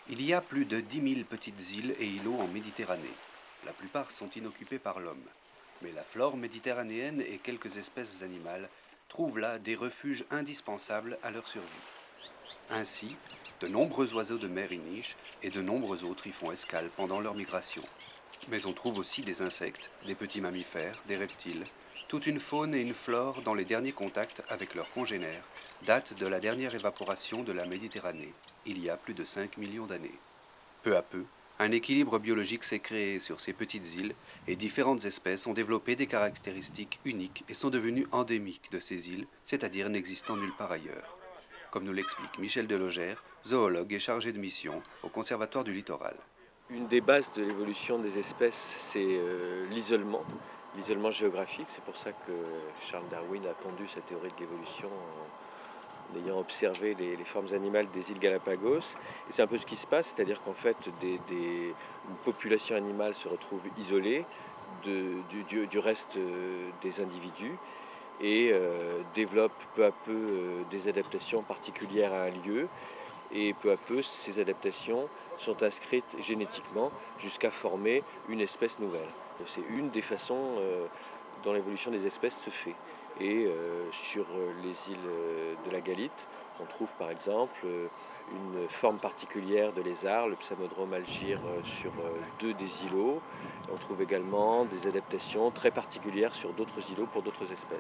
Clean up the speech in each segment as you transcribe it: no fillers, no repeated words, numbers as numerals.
Il y a plus de 10 000 petites îles et îlots en Méditerranée. La plupart sont inoccupés par l'homme. Mais la flore méditerranéenne et quelques espèces animales trouvent là des refuges indispensables à leur survie. Ainsi, de nombreux oiseaux de mer y nichent et de nombreux autres y font escale pendant leur migration. Mais on trouve aussi des insectes, des petits mammifères, des reptiles, toute une faune et une flore dont les derniers contacts avec leurs congénères datent de la dernière évaporation de la Méditerranée, il y a plus de 5 millions d'années. Peu à peu, un équilibre biologique s'est créé sur ces petites îles et différentes espèces ont développé des caractéristiques uniques et sont devenues endémiques de ces îles, c'est-à-dire n'existant nulle part ailleurs. Comme nous l'explique Michel Delogère, zoologue et chargé de mission au Conservatoire du Littoral. Une des bases de l'évolution des espèces, c'est l'isolement géographique. C'est pour ça que Charles Darwin a pondu sa théorie de l'évolution en ayant observé les formes animales des îles Galapagos. Et c'est un peu ce qui se passe, c'est-à-dire qu'en fait, une population animale se retrouve isolée du reste des individus et développe peu à peu des adaptations particulières à un lieu. Et peu à peu, ces adaptations sont inscrites génétiquement jusqu'à former une espèce nouvelle. C'est une des façons dont l'évolution des espèces se fait. Et sur les îles de la Galite, on trouve par exemple une forme particulière de lézard, le Psamodrome algire sur deux des îlots. On trouve également des adaptations très particulières sur d'autres îlots pour d'autres espèces.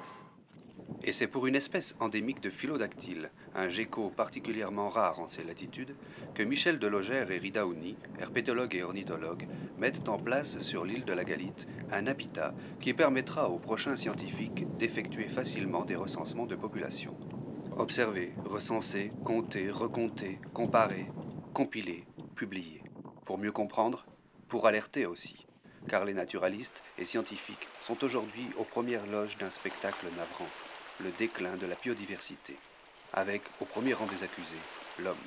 Et c'est pour une espèce endémique de phylodactyle, un gecko particulièrement rare en ces latitudes, que Michel Delogère et Rida Ouni, herpétologues et ornithologues, mettent en place sur l'île de la Galite un habitat qui permettra aux prochains scientifiques d'effectuer facilement des recensements de population. Observer, recenser, compter, recompter, comparer, compiler, publier. Pour mieux comprendre, pour alerter aussi, car les naturalistes et scientifiques sont aujourd'hui aux premières loges d'un spectacle navrant, le déclin de la biodiversité, avec, au premier rang des accusés, l'homme.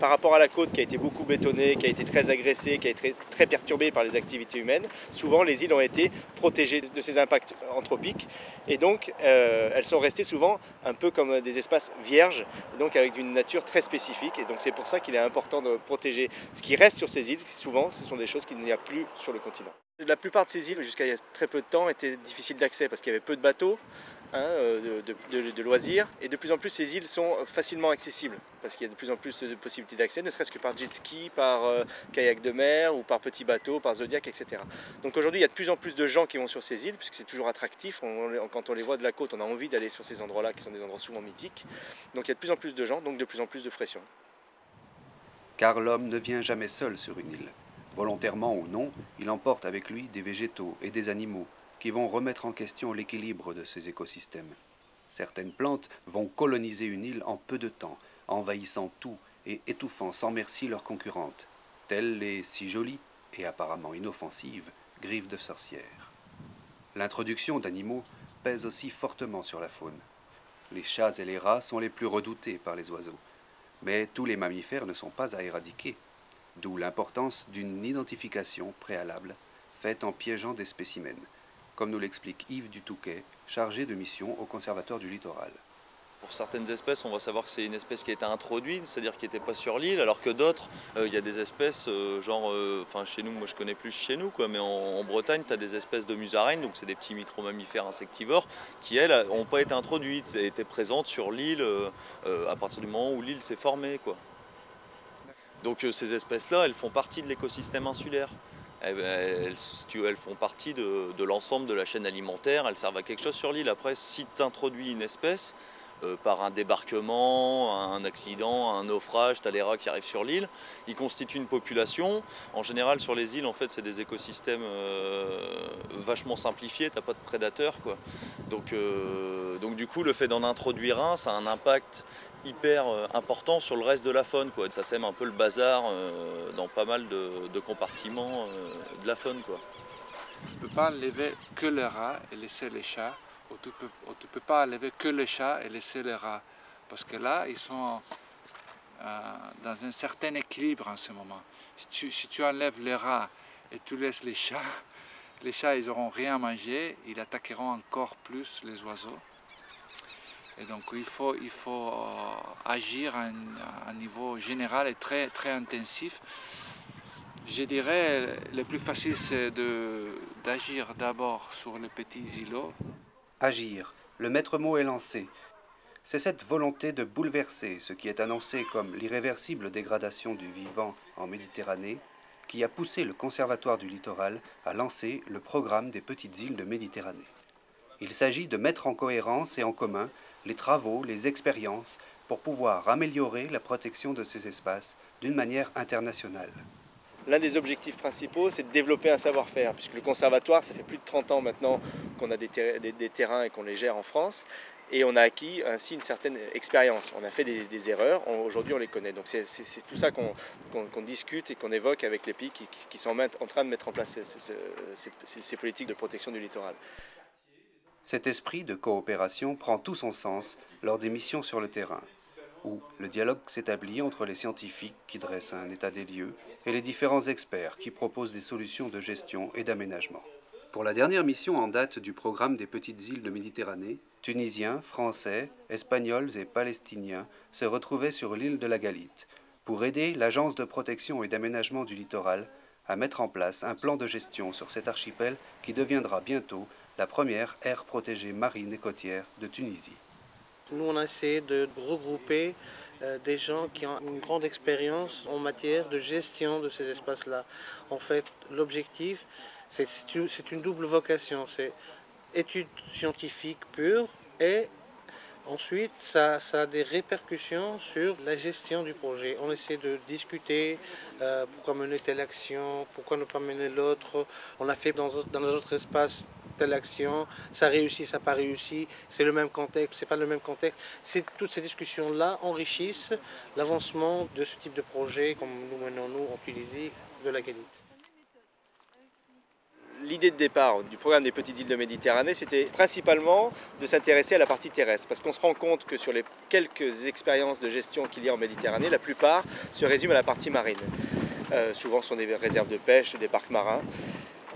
Par rapport à la côte qui a été beaucoup bétonnée, qui a été très agressée, qui a été très perturbée par les activités humaines, souvent les îles ont été protégées de ces impacts anthropiques et donc elles sont restées souvent un peu comme des espaces vierges, donc avec une nature très spécifique. Et donc c'est pour ça qu'il est important de protéger ce qui reste sur ces îles. Souvent ce sont des choses qu'il n'y a plus sur le continent. La plupart de ces îles, jusqu'à il y a très peu de temps, étaient difficiles d'accès parce qu'il y avait peu de bateaux, de loisirs. Et de plus en plus, ces îles sont facilement accessibles parce qu'il y a de plus en plus de possibilités d'accès, ne serait-ce que par jet ski, par kayak de mer ou par petits bateaux, par Zodiac, etc. Donc aujourd'hui, il y a de plus en plus de gens qui vont sur ces îles puisque c'est toujours attractif. Quand on les voit de la côte, on a envie d'aller sur ces endroits-là qui sont des endroits souvent mythiques. Donc il y a de plus en plus de gens, donc de plus en plus de pression. Car l'homme ne vient jamais seul sur une île. Volontairement ou non, il emporte avec lui des végétaux et des animaux qui vont remettre en question l'équilibre de ces écosystèmes. Certaines plantes vont coloniser une île en peu de temps, envahissant tout et étouffant sans merci leurs concurrentes, telles les si jolies et apparemment inoffensives griffes de sorcières. L'introduction d'animaux pèse aussi fortement sur la faune. Les chats et les rats sont les plus redoutés par les oiseaux, mais tous les mammifères ne sont pas à éradiquer. D'où l'importance d'une identification préalable faite en piégeant des spécimens, comme nous l'explique Yves Dutouquet, chargé de mission au Conservatoire du Littoral. Pour certaines espèces, on va savoir que c'est une espèce qui a été introduite, c'est-à-dire qui n'était pas sur l'île, alors que d'autres, il y a des espèces, chez nous, moi je connais plus chez nous, quoi, mais en Bretagne, tu as des espèces de musaraignes, donc c'est des petits micro-mammifères insectivores, qui elles n'ont pas été introduites, elles étaient présentes sur l'île à partir du moment où l'île s'est formée, quoi. Donc ces espèces-là, elles font partie de l'écosystème insulaire. Elles font partie de l'ensemble de la chaîne alimentaire, elles servent à quelque chose sur l'île. Après, si tu introduis une espèce, par un débarquement, un accident, un naufrage, tu as les rats qui arrivent sur l'île, ils constituent une population. En général, sur les îles, en fait, c'est des écosystèmes vachement simplifiés, tu n'as pas de prédateurs, quoi. Donc du coup, le fait d'en introduire un, ça a un impact hyper important sur le reste de la faune, quoi. Ça sème un peu le bazar dans pas mal de compartiments de la faune, quoi. Tu ne peux pas enlever que les rats et laisser les chats, ou tu ne peux pas enlever que les chats et laisser les rats. Parce que là, ils sont dans un certain équilibre en ce moment. Si tu enlèves les rats et tu laisses les chats ils n'auront rien à manger, ils attaqueront encore plus les oiseaux. Et donc il faut agir à un niveau général et très, très intensif. Je dirais le plus facile c'est d'agir d'abord sur les petits îlots. Agir, le maître mot est lancé. C'est cette volonté de bouleverser ce qui est annoncé comme l'irréversible dégradation du vivant en Méditerranée qui a poussé le Conservatoire du littoral à lancer le programme des petites îles de Méditerranée. Il s'agit de mettre en cohérence et en commun les travaux, les expériences pour pouvoir améliorer la protection de ces espaces d'une manière internationale. L'un des objectifs principaux, c'est de développer un savoir-faire, puisque le conservatoire, ça fait plus de 30 ans maintenant qu'on a des terrains et qu'on les gère en France, et on a acquis ainsi une certaine expérience. On a fait des erreurs, aujourd'hui on les connaît. Donc c'est tout ça qu'on discute et qu'on évoque avec les pays qui sont en train de mettre en place ces politiques de protection du littoral. Cet esprit de coopération prend tout son sens lors des missions sur le terrain, où le dialogue s'établit entre les scientifiques qui dressent un état des lieux et les différents experts qui proposent des solutions de gestion et d'aménagement. Pour la dernière mission en date du programme des petites îles de Méditerranée, Tunisiens, Français, Espagnols et Palestiniens se retrouvaient sur l'île de la Galite pour aider l'Agence de protection et d'aménagement du littoral à mettre en place un plan de gestion sur cet archipel qui deviendra bientôt la première aire protégée marine et côtière de Tunisie. Nous, on a essayé de regrouper des gens qui ont une grande expérience en matière de gestion de ces espaces-là. En fait, l'objectif, c'est une double vocation. C'est études scientifiques pures et ensuite, ça a des répercussions sur la gestion du projet. On essaie de discuter pourquoi mener telle action, pourquoi ne pas mener l'autre. On a fait dans les autres espaces telle action, ça réussit, ça n'a pas réussi, c'est le même contexte, c'est pas le même contexte. Toutes ces discussions-là enrichissent l'avancement de ce type de projet, comme nous menons nous en Tunisie, de la Galite. L'idée de départ du programme des petites îles de Méditerranée, c'était principalement de s'intéresser à la partie terrestre, parce qu'on se rend compte que sur les quelques expériences de gestion qu'il y a en Méditerranée, la plupart se résument à la partie marine. Souvent ce sont des réserves de pêche, des parcs marins.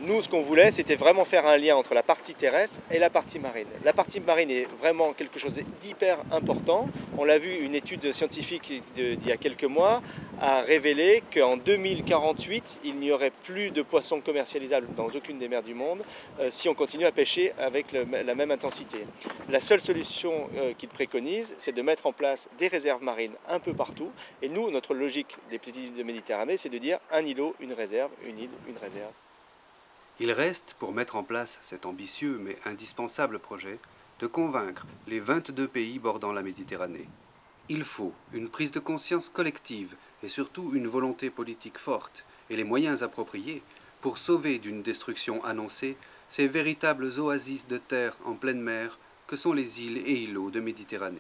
Nous, ce qu'on voulait, c'était vraiment faire un lien entre la partie terrestre et la partie marine. La partie marine est vraiment quelque chose d'hyper important. On l'a vu, une étude scientifique d'il y a quelques mois a révélé qu'en 2048, il n'y aurait plus de poissons commercialisables dans aucune des mers du monde si on continue à pêcher avec la même intensité. La seule solution qu'il préconise, c'est de mettre en place des réserves marines un peu partout. Et nous, notre logique des petites îles de Méditerranée, c'est de dire un îlot, une réserve, une île, une réserve. Il reste, pour mettre en place cet ambitieux mais indispensable projet, de convaincre les 22 pays bordant la Méditerranée. Il faut une prise de conscience collective et surtout une volonté politique forte et les moyens appropriés pour sauver d'une destruction annoncée ces véritables oasis de terre en pleine mer que sont les îles et îlots de Méditerranée.